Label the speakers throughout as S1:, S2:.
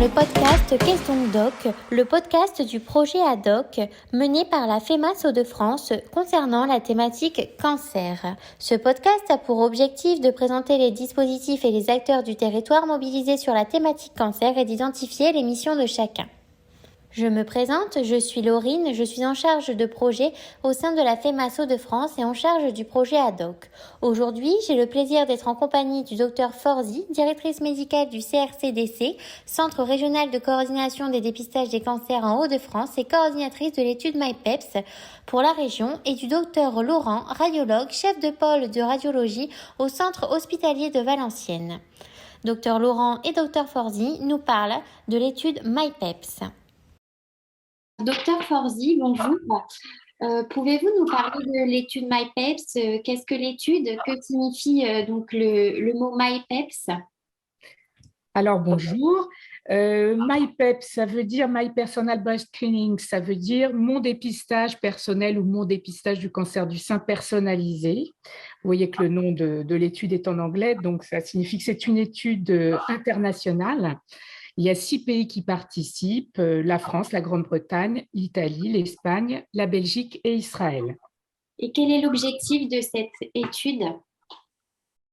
S1: le podcast Qu'est-ce donc Doc, le podcast du projet ADOC mené par la FEMAS Hauts-de-France concernant la thématique cancer. Ce podcast a pour objectif de présenter les dispositifs et les acteurs du territoire mobilisés sur la thématique cancer et d'identifier les missions de chacun. Je me présente, je suis Laurine, je suis en charge de projet au sein de la FEMAS Hauts-de-France et en charge du projet ADOC. Aujourd'hui, j'ai le plaisir d'être en compagnie du Dr Forzi, directrice médicale du CRCDC, Centre régional de coordination des dépistages des cancers en Hauts-de-France et coordinatrice de l'étude MyPEPS pour la région, et du Dr Laurent, radiologue, chef de pôle de radiologie au Centre hospitalier de Valenciennes. Dr Laurent et Dr Forzi nous parlent de l'étude MyPEPS. Docteur Forzi, bonjour. Pouvez-vous nous parler de l'étude MyPEPS? Qu'est-ce que l'étude? Que signifie donc le mot MyPEPS?
S2: Alors bonjour, MyPEPS, ça veut dire My Personal Breast Screening, ça veut dire mon dépistage personnel ou mon dépistage du cancer du sein personnalisé. Vous voyez que le nom de l'étude est en anglais, donc ça signifie que c'est une étude internationale. Il y a 6 pays qui participent, la France, la Grande-Bretagne, l'Italie, l'Espagne, la Belgique et Israël.
S1: Et quel est l'objectif de cette étude?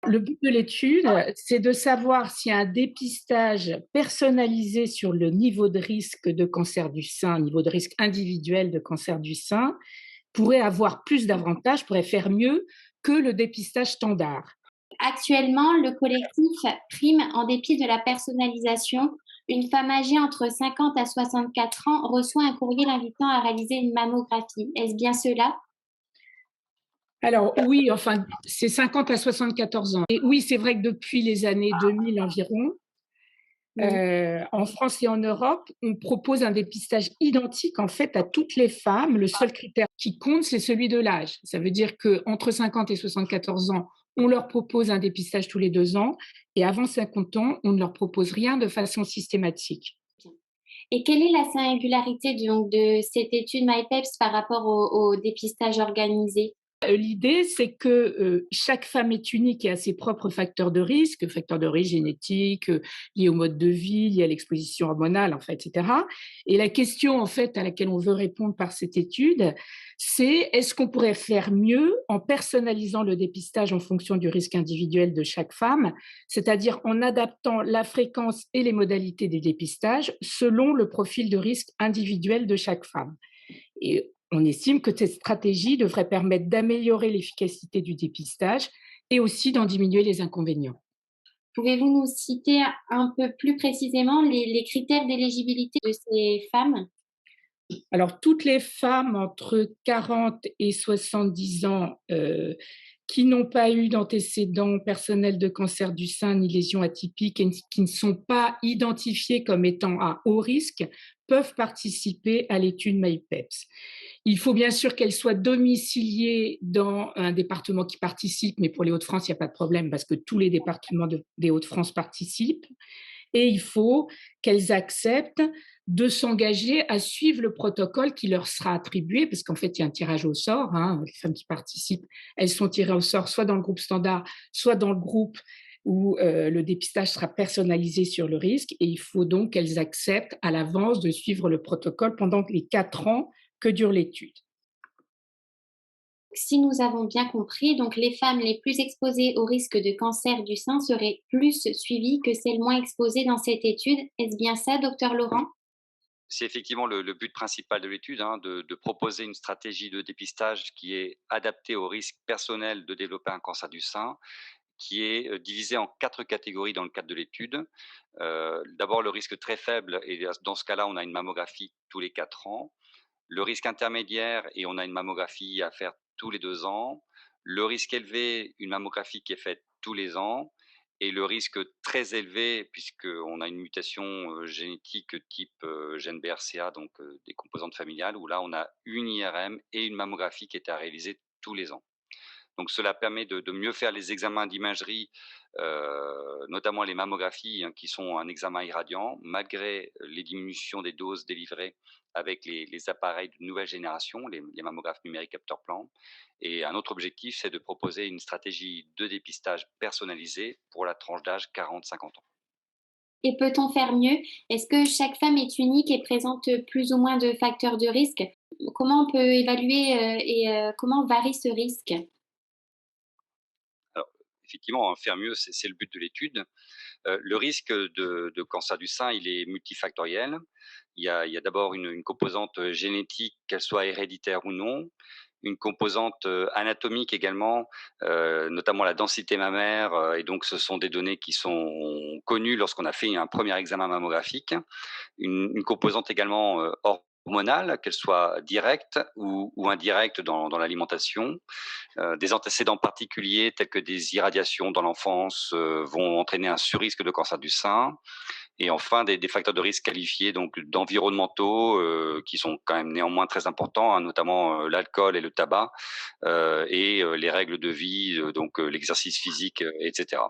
S2: Le but de l'étude, c'est de savoir si un dépistage personnalisé sur le niveau de risque de cancer du sein, niveau de risque individuel de cancer du sein, pourrait avoir plus d'avantages, pourrait faire mieux que le dépistage standard.
S1: Actuellement, le collectif prime en dépit de la personnalisation. Une femme âgée entre 50 à 64 ans reçoit un courrier l'invitant à réaliser une mammographie. Est-ce bien cela?
S2: Alors oui, enfin, c'est 50 à 74 ans. Et oui, c'est vrai que depuis les années 2000 environ, en France et en Europe, on propose un dépistage identique en fait à toutes les femmes. Le seul critère qui compte, c'est celui de l'âge. Ça veut dire qu'entre 50 et 74 ans, on leur propose un dépistage tous les 2 ans, et avant 50 ans, on ne leur propose rien de façon systématique.
S1: Et quelle est la singularité de cette étude MyPEPS par rapport au dépistage organisé?
S2: L'idée, c'est que chaque femme est unique et a ses propres facteurs de risque génétiques, liés au mode de vie, liés à l'exposition hormonale, en fait, etc. Et la question, en fait, à laquelle on veut répondre par cette étude, c'est est-ce qu'on pourrait faire mieux en personnalisant le dépistage en fonction du risque individuel de chaque femme, c'est-à-dire en adaptant la fréquence et les modalités des dépistages selon le profil de risque individuel de chaque femme. Et on estime que cette stratégie devrait permettre d'améliorer l'efficacité du dépistage et aussi d'en diminuer les inconvénients.
S1: Pouvez-vous nous citer un peu plus précisément les critères d'éligibilité de ces femmes?
S2: Alors, toutes les femmes entre 40 et 70 ans qui n'ont pas eu d'antécédents personnels de cancer du sein ni lésions atypiques et qui ne sont pas identifiées comme étant à haut risque peuvent participer à l'étude MyPEPS. Il faut bien sûr qu'elles soient domiciliées dans un département qui participe, mais pour les Hauts-de-France, il n'y a pas de problème parce que tous les départements des Hauts-de-France participent. Et il faut qu'elles acceptent de s'engager à suivre le protocole qui leur sera attribué, parce qu'en fait, il y a un tirage au sort. Les femmes qui participent, elles sont tirées au sort soit dans le groupe standard, soit dans le groupe où le dépistage sera personnalisé sur le risque. Et il faut donc qu'elles acceptent à l'avance de suivre le protocole pendant les 4 ans que dure l'étude.
S1: Si nous avons bien compris, donc les femmes les plus exposées au risque de cancer du sein seraient plus suivies que celles moins exposées dans cette étude. Est-ce bien ça, docteur Laurent?
S3: C'est effectivement le but principal de l'étude, de proposer une stratégie de dépistage qui est adaptée au risque personnel de développer un cancer du sein, qui est divisé en 4 catégories dans le cadre de l'étude. D'abord, le risque très faible, et dans ce cas-là, on a une mammographie tous les 4 ans. Le risque intermédiaire, et on a une mammographie à faire tous les 2 ans. Le risque élevé, une mammographie qui est faite tous les ans. Et le risque très élevé, puisqu'on a une mutation génétique type gène BRCA, donc des composantes familiales, où là, on a une IRM et une mammographie qui est à réaliser tous les ans. Donc cela permet de mieux faire les examens d'imagerie, notamment les mammographies, qui sont un examen irradiant, malgré les diminutions des doses délivrées avec les appareils de nouvelle génération, les mammographes numériques capteurs plan. Et un autre objectif, c'est de proposer une stratégie de dépistage personnalisée pour la tranche d'âge 40-50 ans.
S1: Et peut-on faire mieux? Est-ce que chaque femme est unique et présente plus ou moins de facteurs de risque? Comment on peut évaluer comment varie ce risque?
S3: Alors, effectivement, hein, faire mieux, c'est le but de l'étude. Le risque de cancer du sein, il est multifactoriel. Il y a d'abord une composante génétique, qu'elle soit héréditaire ou non, une composante anatomique également, notamment la densité mammaire, et donc ce sont des données qui sont connues lorsqu'on a fait un premier examen mammographique. Une composante également hormonale, qu'elle soit directe ou indirecte dans l'alimentation. Des antécédents particuliers tels que des irradiations dans l'enfance vont entraîner un surrisque de cancer du sein. Et enfin, des facteurs de risque qualifiés donc d'environnementaux qui sont quand même néanmoins très importants, hein, notamment l'alcool et le tabac, et les règles de vie, donc l'exercice physique, etc.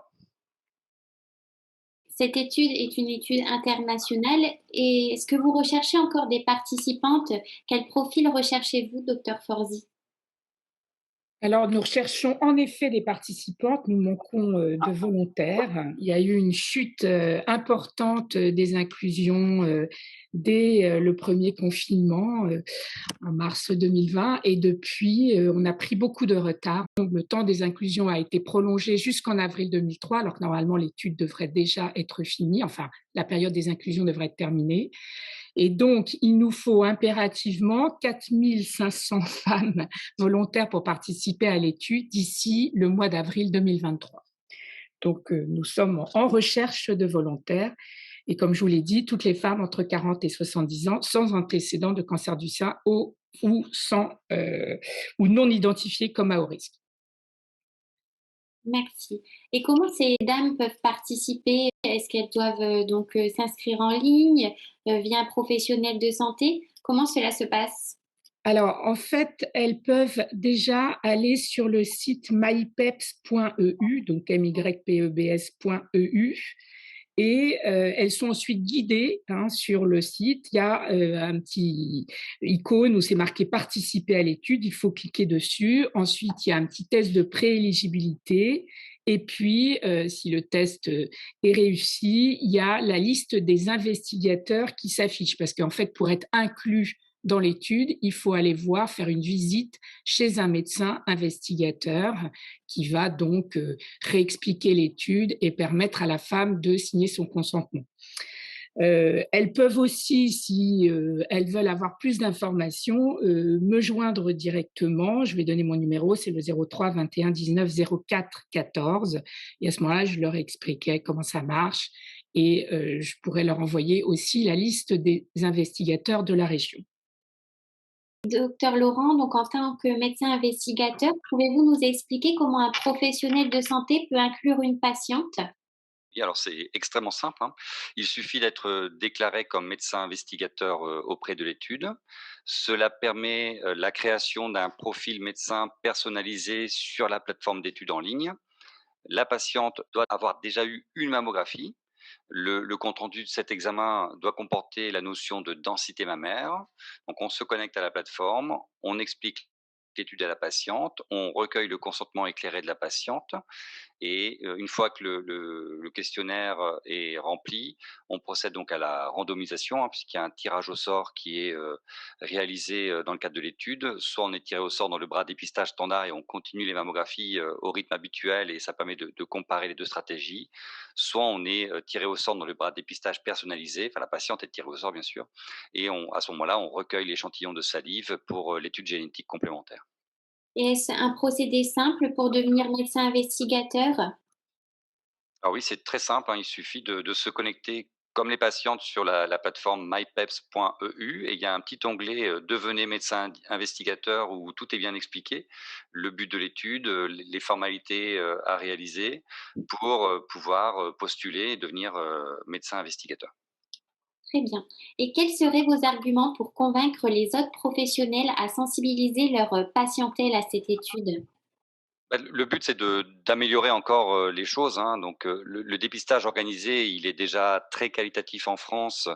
S1: Cette étude est une étude internationale et est-ce que vous recherchez encore des participantes? Quel profil recherchez-vous, docteur Forzi?
S2: Alors, nous recherchons en effet des participantes, nous manquons de volontaires. Il y a eu une chute importante des inclusions dès le premier confinement en mars 2020 et depuis, on a pris beaucoup de retard. Donc, le temps des inclusions a été prolongé jusqu'en avril 2003, alors que normalement l'étude devrait déjà être finie, enfin, la période des inclusions devrait être terminée. Et donc, il nous faut impérativement 4 500 femmes volontaires pour participer à l'étude d'ici le mois d'avril 2023. Donc, nous sommes en recherche de volontaires. Et comme je vous l'ai dit, toutes les femmes entre 40 et 70 ans sans antécédent de cancer du sein ou non identifiées comme à haut risque.
S1: Merci. Et comment ces dames peuvent participer? Est-ce qu'elles doivent s'inscrire en ligne via un professionnel de santé? Comment cela se passe?
S2: Alors, en fait, elles peuvent déjà aller sur le site mypeps.eu, donc mypebs.eu, et elles sont ensuite guidées sur le site. Il y a un petit icône où c'est marqué participer à l'étude. Il faut cliquer dessus. Ensuite, il y a un petit test de prééligibilité. Et puis, si le test est réussi, il y a la liste des investigateurs qui s'affiche. Parce qu'en fait, pour être inclus dans l'étude, il faut aller voir, faire une visite chez un médecin investigateur qui va donc réexpliquer l'étude et permettre à la femme de signer son consentement. Elles peuvent aussi, si elles veulent avoir plus d'informations, me joindre directement. Je vais donner mon numéro, c'est le 03 21 19 04 14. Et à ce moment-là, je leur expliquais comment ça marche et je pourrais leur envoyer aussi la liste des investigateurs de la région.
S1: Docteur Laurent, donc en tant que médecin investigateur, pouvez-vous nous expliquer comment un professionnel de santé peut inclure une patiente?
S3: Et alors c'est extrêmement simple, hein. Il suffit d'être déclaré comme médecin investigateur auprès de l'étude. Cela permet la création d'un profil médecin personnalisé sur la plateforme d'études en ligne. La patiente doit avoir déjà eu une mammographie. Le compte-rendu de cet examen doit comporter la notion de densité mammaire. Donc, on se connecte à la plateforme, on explique l'étude à la patiente, on recueille le consentement éclairé de la patiente et une fois que le questionnaire est rempli, on procède donc à la randomisation, hein, puisqu'il y a un tirage au sort qui est réalisé dans le cadre de l'étude. Soit on est tiré au sort dans le bras dépistage standard et on continue les mammographies au rythme habituel et ça permet de comparer les deux stratégies. Soit on est tiré au sort dans le bras dépistage personnalisé, enfin la patiente est tirée au sort bien sûr, et à ce moment-là, on recueille l'échantillon de salive pour l'étude génétique complémentaire.
S1: Et est-ce un procédé simple pour devenir médecin investigateur?
S3: Alors oui, c'est très simple, hein, il suffit de se connecter comme les patientes sur la plateforme mypeps.eu et il y a un petit onglet Devenez médecin investigateur où tout est bien expliqué, le but de l'étude, les formalités à réaliser pour pouvoir postuler et devenir médecin investigateur.
S1: Très bien. Et quels seraient vos arguments pour convaincre les autres professionnels à sensibiliser leur patientèle à cette étude?
S3: Bah, le but, c'est d'améliorer encore, les choses, hein. Donc, le dépistage organisé, il est déjà très qualitatif en France,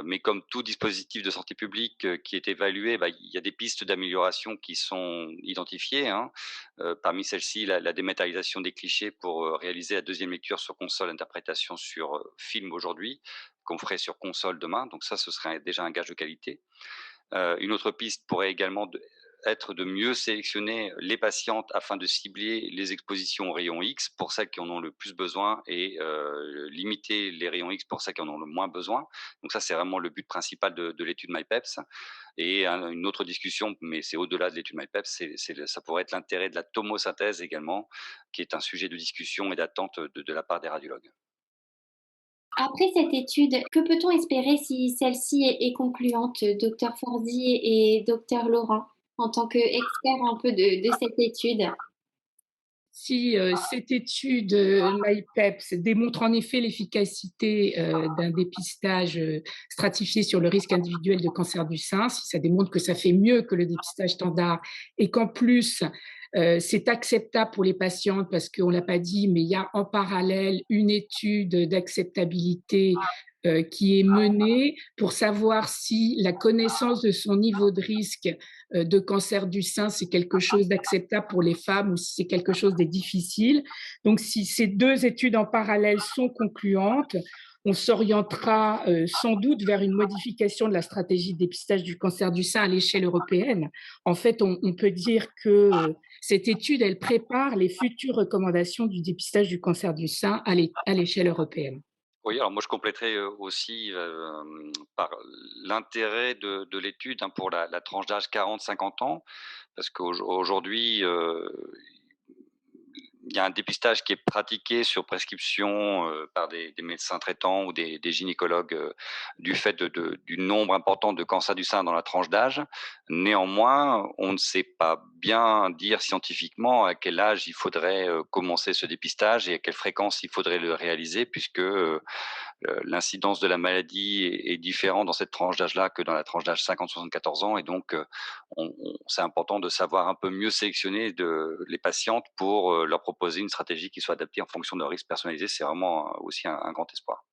S3: mais comme tout dispositif de santé publique, qui est évalué, bah, il y a des pistes d'amélioration qui sont identifiées, hein. Parmi celles-ci, la dématérialisation des clichés pour, réaliser la deuxième lecture sur console, interprétation sur, film aujourd'hui, qu'on ferait sur console demain. Donc ça, ce serait déjà un gage de qualité. Une autre piste pourrait également être de mieux sélectionner les patientes afin de cibler les expositions aux rayons X pour celles qui en ont le plus besoin et limiter les rayons X pour celles qui en ont le moins besoin. Donc ça, c'est vraiment le but principal de l'étude MyPeps. Et une autre discussion, mais c'est au-delà de l'étude MyPeps, ça pourrait être l'intérêt de la tomosynthèse également, qui est un sujet de discussion et d'attente de la part des radiologues.
S1: Après cette étude, que peut-on espérer si celle-ci est concluante, docteur Fordy et docteur Laurent, en tant qu'experts un peu de cette étude?
S2: Si cette étude MyPeps démontre en effet l'efficacité d'un dépistage stratifié sur le risque individuel de cancer du sein, si ça démontre que ça fait mieux que le dépistage standard et qu'en plus c'est acceptable pour les patientes parce qu'on ne l'a pas dit, mais il y a en parallèle une étude d'acceptabilité qui est menée pour savoir si la connaissance de son niveau de risque de cancer du sein, c'est quelque chose d'acceptable pour les femmes ou si c'est quelque chose de difficile. Donc, si ces deux études en parallèle sont concluantes, on s'orientera sans doute vers une modification de la stratégie de dépistage du cancer du sein à l'échelle européenne. En fait, on peut dire que cette étude, elle prépare les futures recommandations du dépistage du cancer du sein à l'échelle européenne.
S3: Oui, alors moi je compléterai, aussi, par l'intérêt de l'étude, hein, pour la tranche d'âge 40-50 ans. Parce qu'aujourd'hui, il y a un dépistage qui est pratiqué sur prescription, par des médecins traitants ou des gynécologues, du fait du nombre important de cancers du sein dans la tranche d'âge. Néanmoins, on ne sait pas bien dire scientifiquement à quel âge il faudrait, commencer ce dépistage et à quelle fréquence il faudrait le réaliser puisque, l'incidence de la maladie est différente dans cette tranche d'âge-là que dans la tranche d'âge 50-74 ans et donc c'est important de savoir un peu mieux sélectionner les patientes pour leur proposer une stratégie qui soit adaptée en fonction de leur risque personnalisé. C'est vraiment aussi un grand espoir.